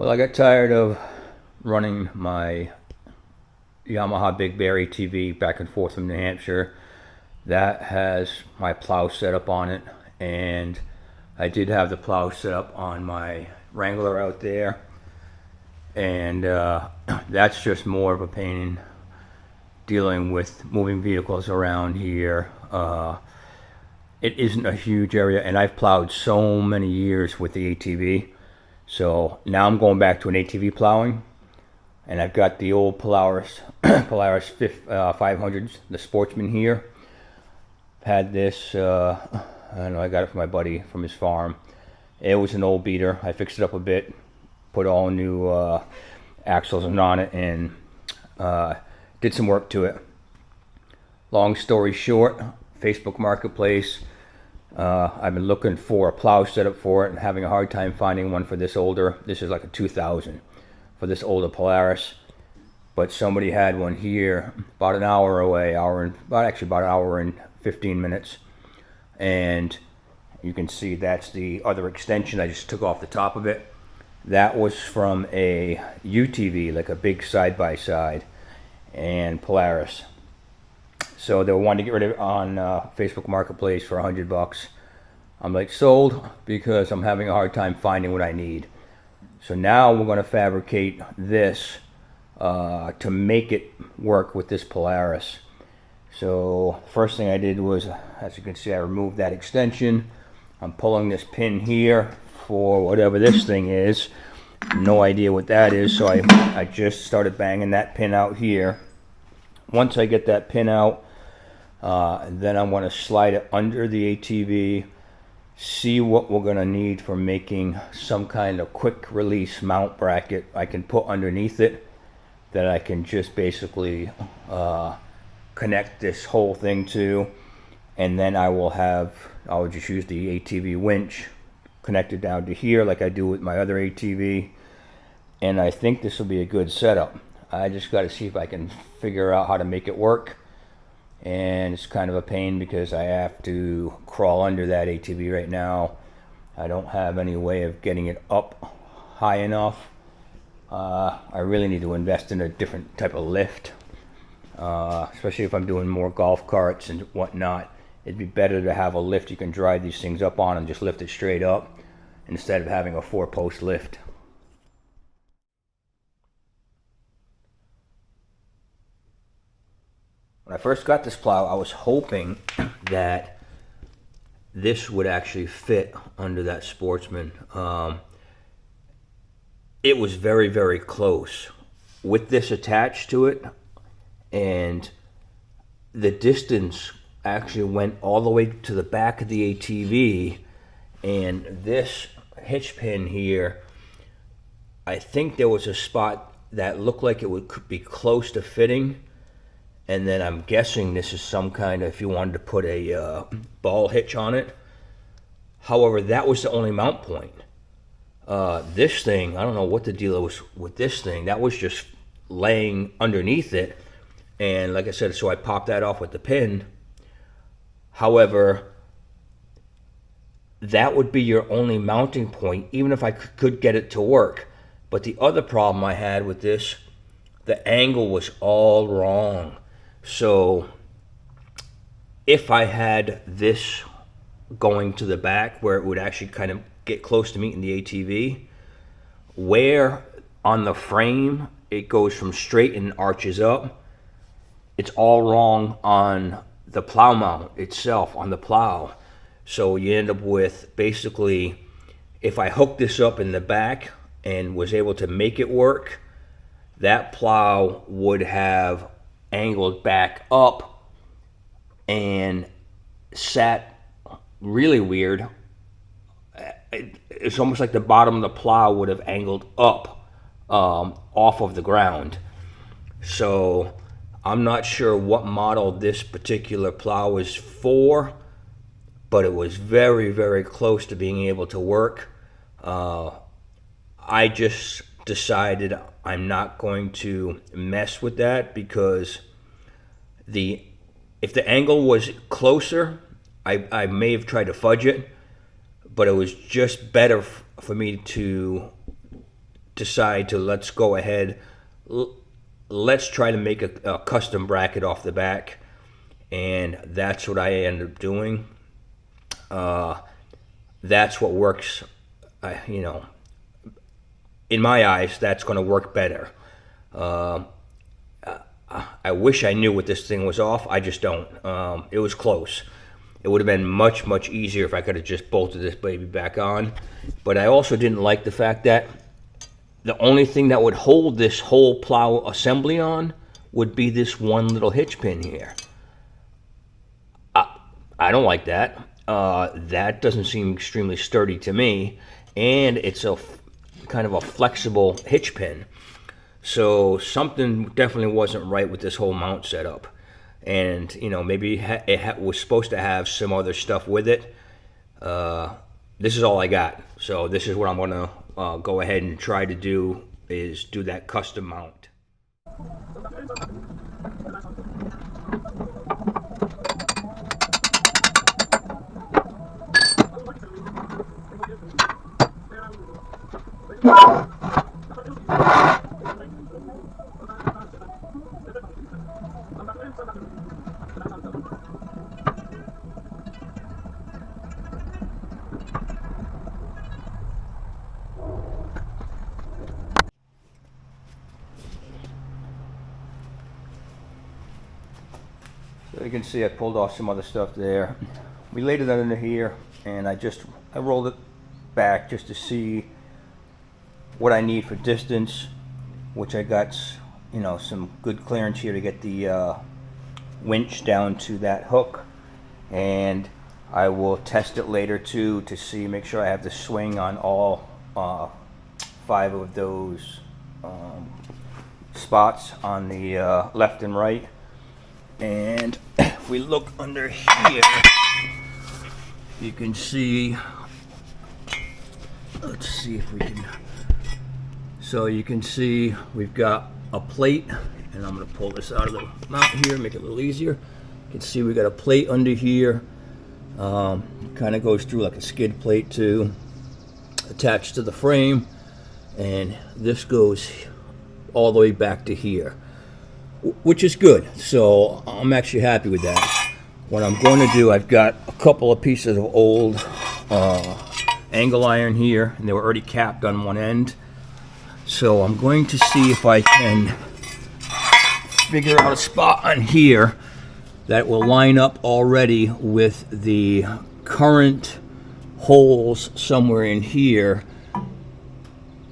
Well, I got tired of running my Yamaha Big Bear ATV back and forth from New Hampshire. That has my plow set up on it, and I did have the plow set up on my Wrangler out there, and that's just more of a pain dealing with moving vehicles around here. It isn't a huge area, and I've plowed so many years with the ATV. So now I'm going back to an ATV plowing, and I've got the old Polaris 500s, the Sportsman here. Had this, I don't know, I got it from my buddy from his farm. It was an old beater. I fixed it up a bit, put all new axles on it, and did some work to it. Long story short, Facebook Marketplace. I've been looking for a plow setup for it and having a hard time finding one for this older. This is like a 2000 for this older Polaris. But somebody had one here about an hour away, about an hour and 15 minutes. And you can see that's the other extension I just took off the top of it. That was from a UTV, like a big side-by-side, and Polaris. So they wanted to get rid of it on Facebook Marketplace for $100. I'm like, sold, because I'm having a hard time finding what I need. So now we're going to fabricate this to make it work with this Polaris. So first thing I did was, as you can see, I removed that extension. I'm pulling this pin here for whatever this thing is. No idea what that is, so I just started banging that pin out here. Once I get that pin out, then I'm going to slide it under the ATV, see what we're going to need for making some kind of quick release mount bracket I can put underneath it, that I can just basically connect this whole thing to, and then I'll just use the ATV winch connected down to here like I do with my other ATV, and I think this will be a good setup. I just got to see if I can figure out how to make it work. And it's kind of a pain because I have to crawl under that ATV right now. I don't have any way of getting it up high enough. I really need to invest in a different type of lift, especially if I'm doing more golf carts and whatnot. It'd be better to have a lift you can drive these things up on and just lift it straight up instead of having a 4-post lift. When I first got this plow, I was hoping that this would actually fit under that Sportsman. It was very, very close with this attached to it, and the distance actually went all the way to the back of the ATV, and this hitch pin here, I think there was a spot that looked like it could be close to fitting. And then I'm guessing this is some kind of, if you wanted to put a ball hitch on it. However, that was the only mount point. This thing, I don't know what the deal was with this thing. That was just laying underneath it. And like I said, so I popped that off with the pin. However, that would be your only mounting point, even if I could get it to work. But the other problem I had with this, the angle was all wrong. So if I had this going to the back where it would actually kind of get close to meeting the ATV, where on the frame it goes from straight and arches up, it's all wrong on the plow mount itself, on the plow. So you end up with, basically, if I hooked this up in the back and was able to make it work, that plow would have angled back up and sat really weird. It's almost like the bottom of the plow would have angled up off of the ground. So I'm not sure what model this particular plow is for, but it was very, very close to being able to work. I just decided I'm not going to mess with that, because if the angle was closer, I may have tried to fudge it, but it was just better for me to decide to let's go ahead, let's try to make a custom bracket off the back, and that's what I ended up doing. That's what works, you know, in my eyes, that's going to work better. I wish I knew what this thing was off. I just don't. It was close. It would have been much, much easier if I could have just bolted this baby back on. But I also didn't like the fact that the only thing that would hold this whole plow assembly on would be this one little hitch pin here. I don't like that. That doesn't seem extremely sturdy to me. And it's a kind of a flexible hitch pin. So something definitely wasn't right with this whole mount setup. And, you know, maybe it was supposed to have some other stuff with it. This is all I got. So this is what I'm going to go ahead and try to do, is do that custom mount. So you can see I pulled off some other stuff there. We laid it under here, and I rolled it back just to see what I need for distance, which I got, you know, some good clearance here to get the winch down to that hook, and I will test it later too to see, make sure I have the swing on all 5 of those spots on the left and right. And if we look under here, you can see, let's see if we can, so you can see we've got a plate, and I'm going to pull this out of the mount here, make it a little easier. You can see we got a plate under here, kind of goes through like a skid plate too, attached to the frame, and this goes all the way back to here, which is good. So I'm actually happy with that. What I'm going to do, I've got a couple of pieces of old angle iron here, and they were already capped on one end. So I'm going to see if I can figure out a spot on here that will line up already with the current holes somewhere in here.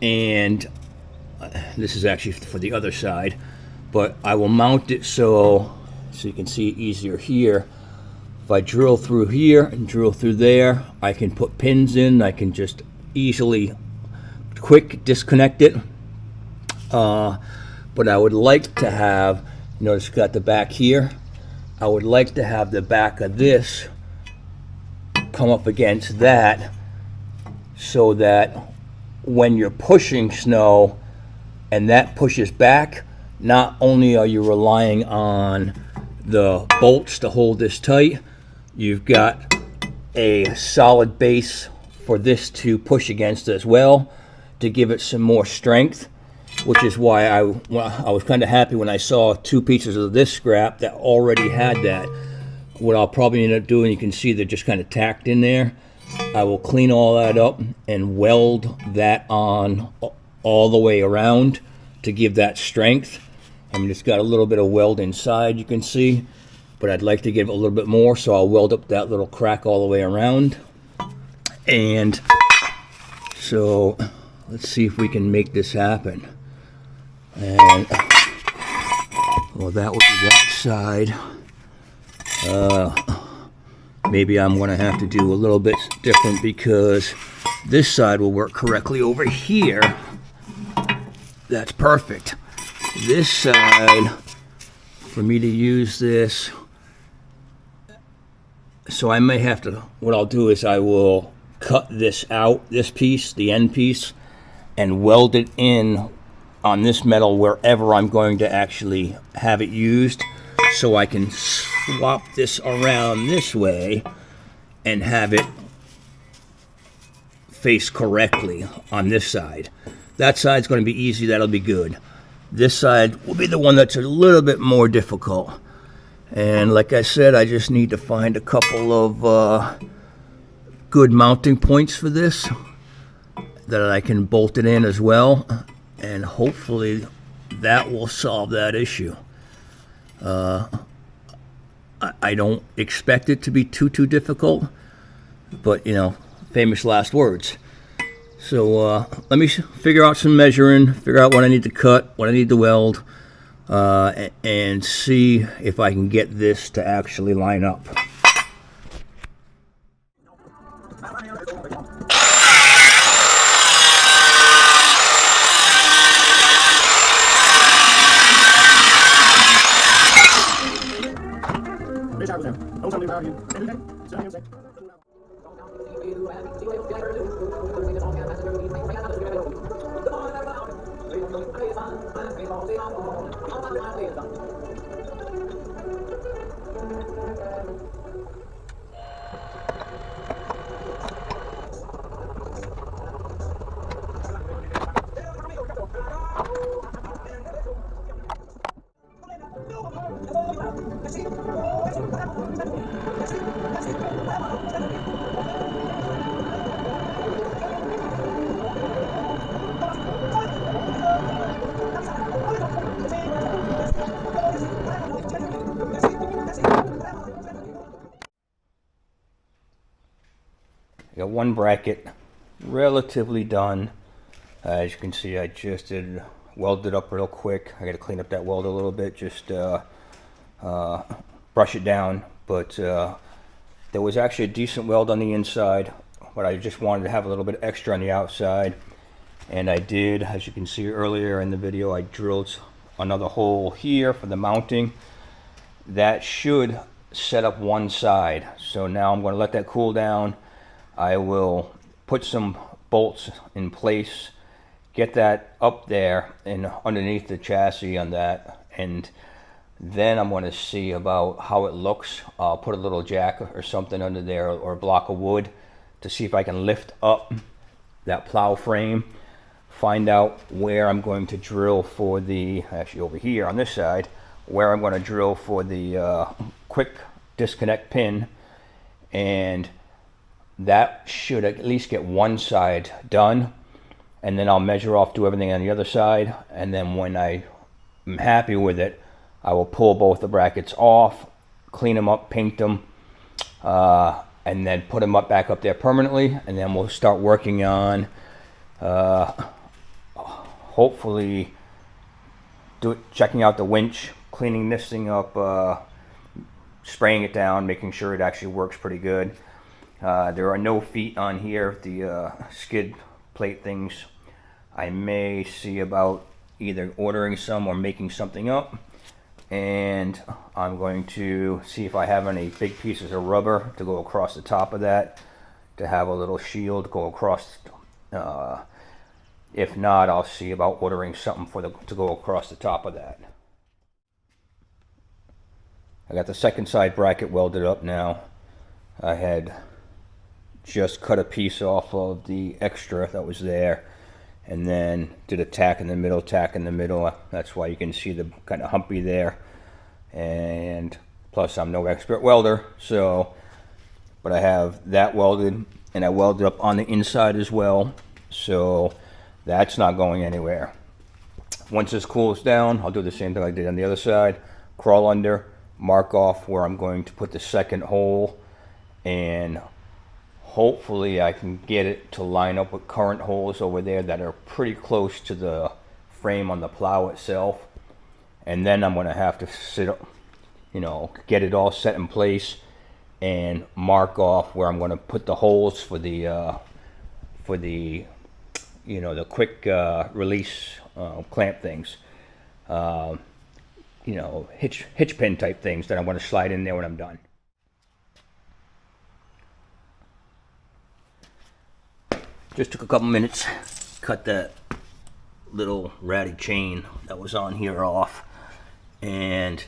And this is actually for the other side, but I will mount it so you can see it easier here. If I drill through here and drill through there, I can put pins in. I can just easily quick disconnect it. But I would like to have, you notice it's got the back here. I would like to have the back of this come up against that, so that when you're pushing snow and that pushes back, not only are you relying on the bolts to hold this tight, you've got a solid base for this to push against as well, to give it some more strength, which is why I was kind of happy when I saw 2 pieces of this scrap that already had that. What I'll probably end up doing, you can see they're just kind of tacked in there. I will clean all that up and weld that on all the way around to give that strength. I mean, it's got a little bit of weld inside, you can see, but I'd like to give it a little bit more, so I'll weld up that little crack all the way around. And so let's see if we can make this happen. And well, that would be that side. Maybe I'm going to have to do a little bit different, because this side will work correctly over here. That's perfect. This side, for me to use this, so I may have to, what I'll do is I will cut this out, this piece, the end piece, and weld it in on this metal wherever I'm going to actually have it used, so I can swap this around this way and have it face correctly on this side. that side's going to be easy. That'll be good. This side will be the one that's a little bit more difficult. And like I said, I just need to find a couple of good mounting points for this that I can bolt it in as well. And hopefully that will solve that issue. I don't expect it to be too difficult, but you know, famous last words. So let me figure out some measuring, figure out what I need to cut, what I need to weld, and see if I can get this to actually line up. Got one bracket relatively done. As you can see, I just welded up real quick. I got to clean up that weld a little bit, just brush it down. But there was actually a decent weld on the inside, but I just wanted to have a little bit extra on the outside. And I did, as you can see earlier in the video, I drilled another hole here for the mounting. That should set up one side. So now I'm going to let that cool down. I will put some bolts in place, get that up there and underneath the chassis on that, and then I'm going to see about how it looks. I'll put a little jack or something under there, or a block of wood, to see if I can lift up that plow frame, find out where I'm going to drill for the, actually over here on this side, where I'm going to drill for the quick disconnect pin, and that should at least get one side done. And then I'll measure off, do everything on the other side, and then when I am happy with it, I will pull both the brackets off, clean them up, paint them, and then put them back up there permanently, and then we'll start working on hopefully checking out the winch, cleaning this thing up, spraying it down, making sure it actually works pretty good. There are no feet on here, the skid plate things. I may see about either ordering some or making something up, and I'm going to see if I have any big pieces of rubber to go across the top of that, to have a little shield go across. If not, I'll see about ordering something to go across the top of that. I got the second side bracket welded up now. I had just cut a piece off of the extra that was there, and then did a tack in the middle, That's why you can see the kind of humpy there. And plus I'm no expert welder, so, but I have that welded, and I welded up on the inside as well, so that's not going anywhere. Once this cools down, I'll do the same thing I did on the other side, crawl under, mark off where I'm going to put the second hole, and hopefully I can get it to line up with current holes over there that are pretty close to the frame on the plow itself. And then I'm going to have to get it all set in place and mark off where I'm going to put the holes for the the quick release clamp things, hitch pin type things that I want to slide in there when I'm done. Just took a couple minutes, cut that little ratty chain that was on here off, and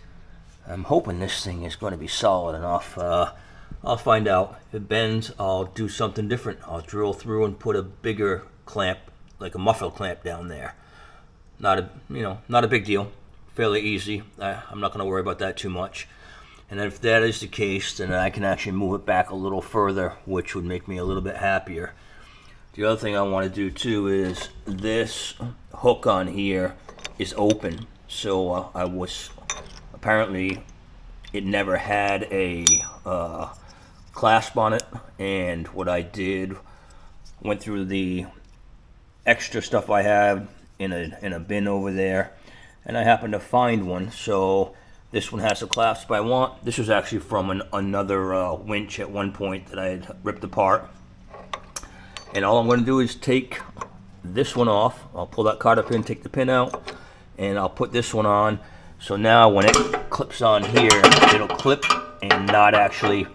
I'm hoping this thing is going to be solid enough. I'll find out. If it bends, I'll do something different. I'll drill through and put a bigger clamp like a muffler clamp down there. Not a big deal. Fairly easy. I'm not going to worry about that too much. And if that is the case, then I can actually move it back a little further, which would make me a little bit happier. The other thing I want to do too is this hook on here is open. So apparently it never had a clasp on it. And what I did, went through the extra stuff I have in a bin over there, and I happened to find one. So this one has a clasp I want. This was actually from another winch at one point that I had ripped apart. And all I'm going to do is take this one off. I'll pull that cotter pin, take the pin out, and I'll put this one on. So now when it clips on here, it'll clip and not actually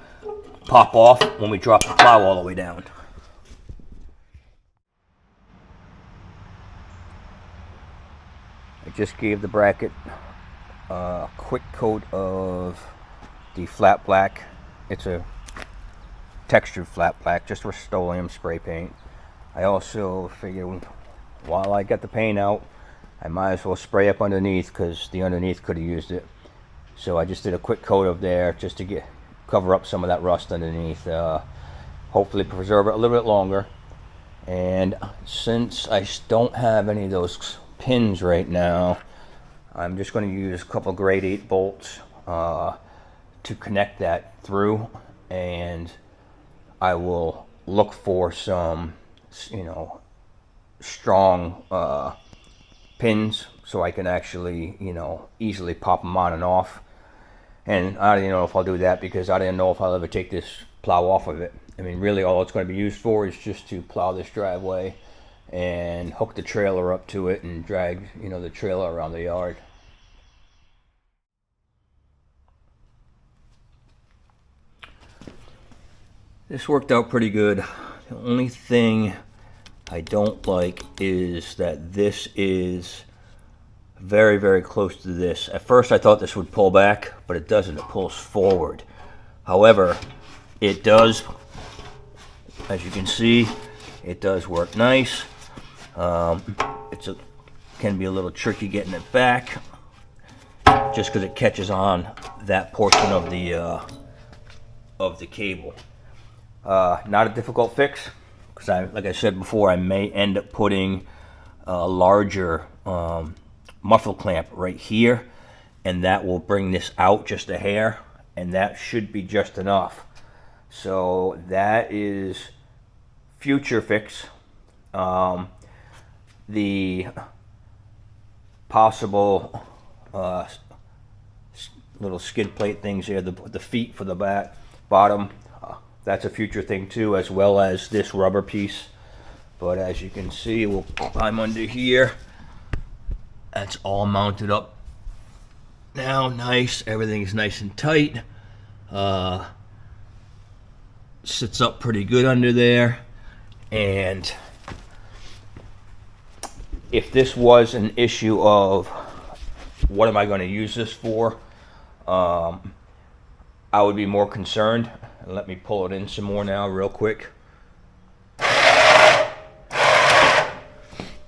pop off when we drop the plow all the way down. I just gave the bracket a quick coat of the flat black. It's a textured flat black, just Rust-Oleum spray paint. I also figured while I got the paint out, I might as well spray up underneath, because the underneath could have used it. So I just did a quick coat of there just to cover up some of that rust underneath. Hopefully preserve it a little bit longer. And since I don't have any of those pins right now, I'm just going to use a couple grade 8 bolts to connect that through, and I will look for some, strong pins so I can actually, easily pop them on and off. And I don't even know if I'll do that, because I don't know if I'll ever take this plow off of it. I mean, really all it's going to be used for is just to plow this driveway and hook the trailer up to it and drag, the trailer around the yard. This worked out pretty good. The only thing I don't like is that this is very, very close to this. At first I thought this would pull back, but it doesn't. It pulls forward. However, it does, as you can see, it does work nice. Can be a little tricky getting it back, just because it catches on that portion of the cable. Not a difficult fix, because like I said before, I may end up putting a larger muffle clamp right here, and that will bring this out just a hair, and that should be just enough. So that is future fix. The possible little skid plate things here, the feet for the bottom, that's a future thing too, as well as this rubber piece. But as you can see, we'll climb under here. That's all mounted up now, nice. Everything is nice and tight. Sits up pretty good under there. And if this was an issue of what am I going to use this for, I would be more concerned. Let me pull it in some more now real quick.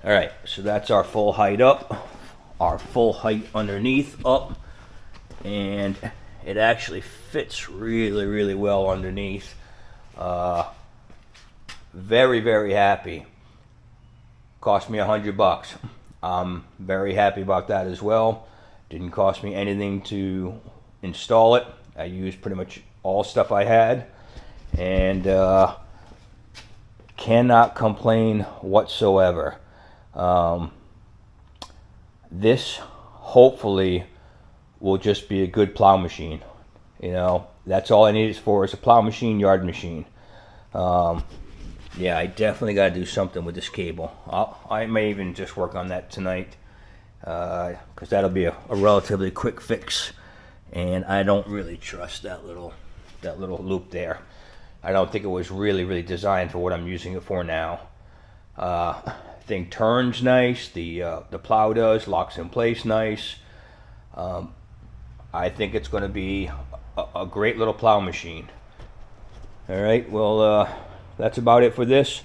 Alright, so that's our full height up, our full height underneath up, and it actually fits really, really well underneath. Very, very happy. Cost me $100. I'm very happy about that as well. Didn't cost me anything to install it. I used pretty much all stuff I had, and cannot complain whatsoever. This hopefully will just be a good plow machine. That's all I need it for, is a plow machine, yard machine. Yeah, I definitely got to do something with this cable. I may even just work on that tonight, because that'll be a relatively quick fix. And I don't really trust that little loop there. I don't think it was really designed for what I'm using it for now. Thing turns nice. The plow does, locks in place nice. I think it's going to be a great little plow machine. All right, well, that's about it for this.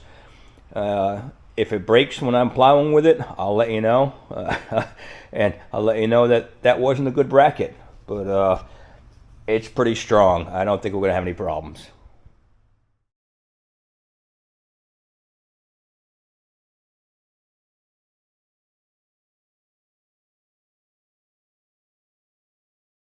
If it breaks when I'm plowing with it, I'll let you know. And I'll let you know that that wasn't a good bracket. But it's pretty strong. I don't think we're going to have any problems.